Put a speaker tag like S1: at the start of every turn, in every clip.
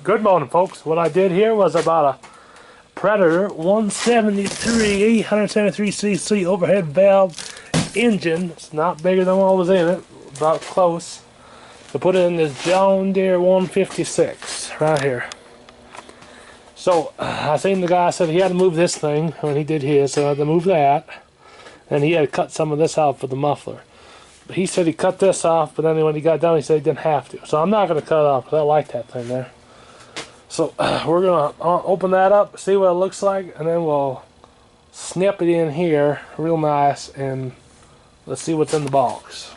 S1: Good morning, folks. What I did here was about a Predator 173cc overhead valve engine. It's not bigger than what was in it, about close. To put it in this John Deere 156 right here. So I seen the guy said he had to move this thing when he did his, so I had to move that. And he had to cut some of this out for the muffler. But he said he cut this off, but then when he got done he said he didn't have to. So I'm not going to cut it off because I like that thing there. So we're going to open that up, see what it looks like, and then we'll snip it in here real nice, and let's see what's in the box.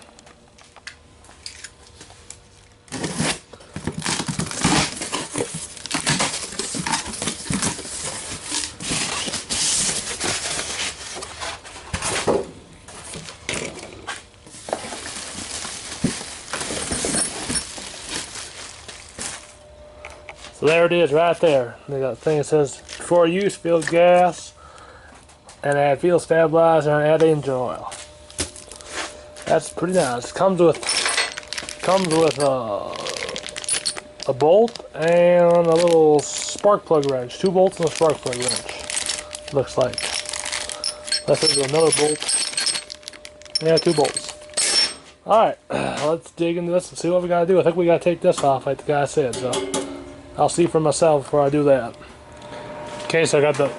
S1: So there it is right there. They got a thing that says, for use, fill gas, and add fuel stabilizer, and add engine oil. That's pretty nice. Comes with a bolt and a little spark plug wrench. 2 bolts and a spark plug wrench. Looks like. Let's do another bolt. Yeah, 2 bolts. Alright, let's dig into this and see what we gotta do. I think we gotta take this off like the guy said, so I'll see for myself before I do that. Okay, so I got the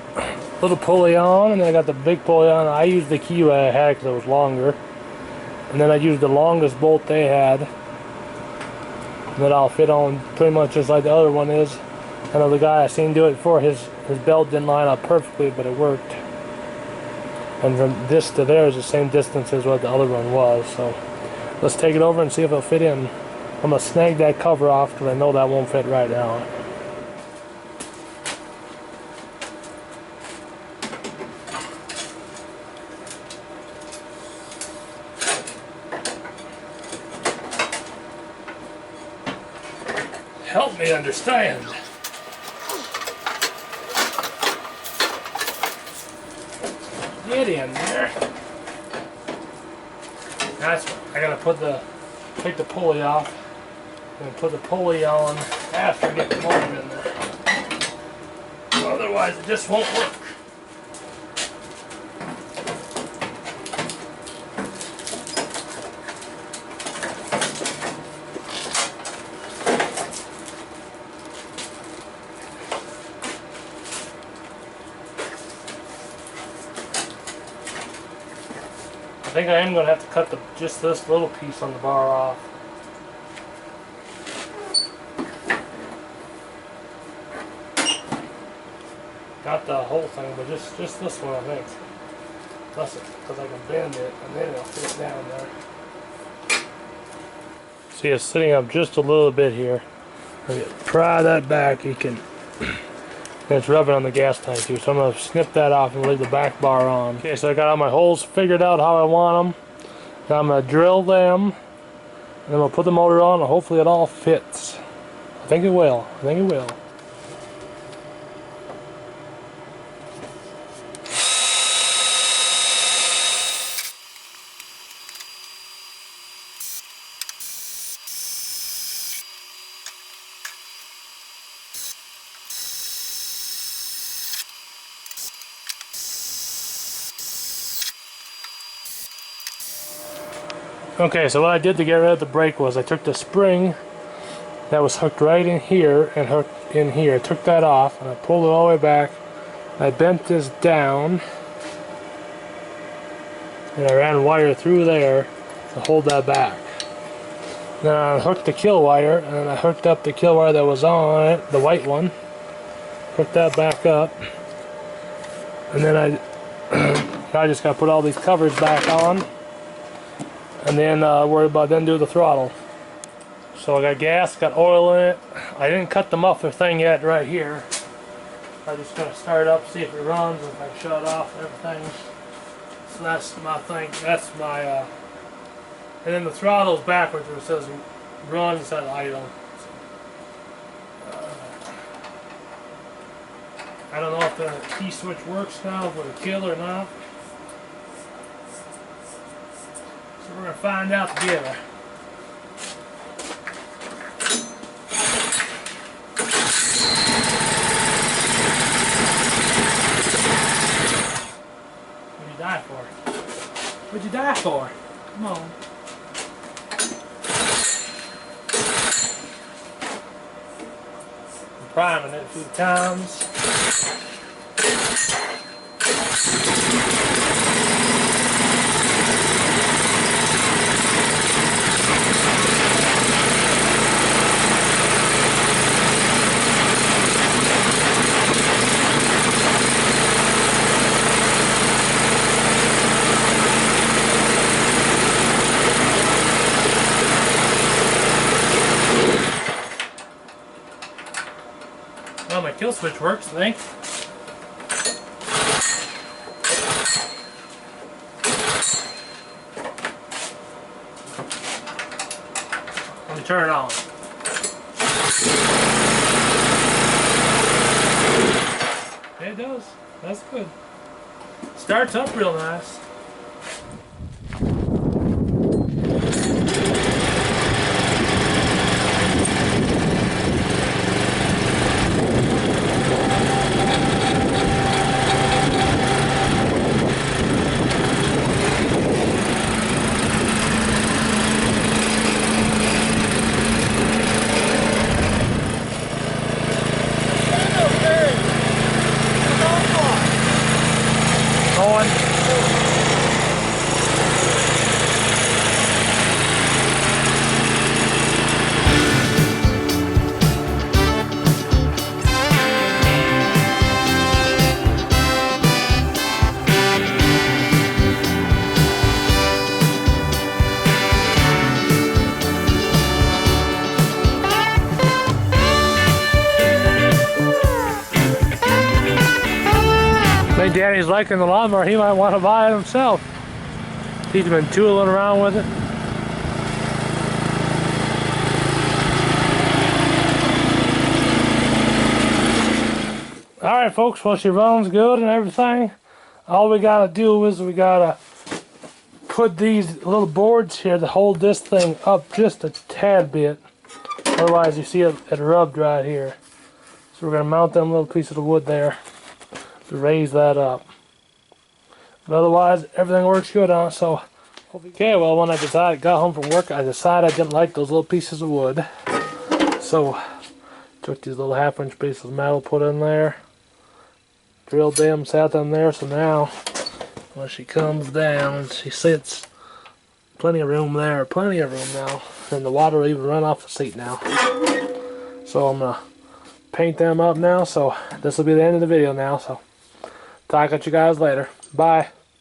S1: little pulley on, and then I got the big pulley on. I used the key I had because it was longer. And then I used the longest bolt they had. That I'll fit on pretty much just like the other one is. I know the guy I seen do it before, his belt didn't line up perfectly, but it worked. And from this to there is the same distance as what the other one was. So let's take it over and see if it'll fit in. I'm going to snag that cover off because I know that won't fit right now. Help me understand. Get in there. That's I gotta take the pulley off and put the pulley on after I get the motor in there. Otherwise it just won't work. I think I am going to have to cut just this little piece on the bar off. Not the whole thing, but just this one, I think. That's it, because I can bend it and then it'll fit down there. See, it's sitting up just a little bit here. Pry that back, you can. And it's rubbing on the gas tank too, so I'm going to snip that off and leave the back bar on. Okay, so I got all my holes figured out how I want them. Now I'm going to drill them, and then we'll put the motor on, and hopefully it all fits. I think it will. I think it will. Okay, so what I did to get rid of the brake was I took the spring that was hooked right in here and hooked in here. I took that off and I pulled it all the way back. I bent this down and I ran wire through there to hold that back. Then I hooked the kill wire, and then I hooked up the kill wire that was on it, the white one. Hooked that back up, and then I just got to put all these covers back on. And then worry about then do the throttle. So I got gas, got oil in it. I didn't cut the muffler thing yet right here. I'm just going to start it up, see if it runs, if I shut it off and everything. So that's my thing, that's my, and then the throttle's backwards where it says run instead of idle. I don't know if the key switch works now for the kill or not. So we're going to find out together. die for? Come on. I'm priming it a few times. Well, my kill switch works, I think. Let me turn it on. Yeah, it does. That's good. Starts up real nice. Maybe Danny's liking the lawnmower, he might want to buy it himself. He's been tooling around with it. Alright folks, well she runs good and everything. All we gotta do is we gotta put these little boards here to hold this thing up just a tad bit. Otherwise you see it rubbed right here. So we're gonna mount them little pieces of wood there to raise that up. But otherwise everything works good on it. So okay, well when I got home from work, I decided I didn't like those little pieces of wood. So took these little 1/2-inch pieces of metal, put in there, drilled them, sat them there. So now when she comes down, she sits, plenty of room there, plenty of room now, and the water will even run off the seat now. So I'm gonna paint them up now. So this will be the end of the video now. So talk at you guys later. Bye.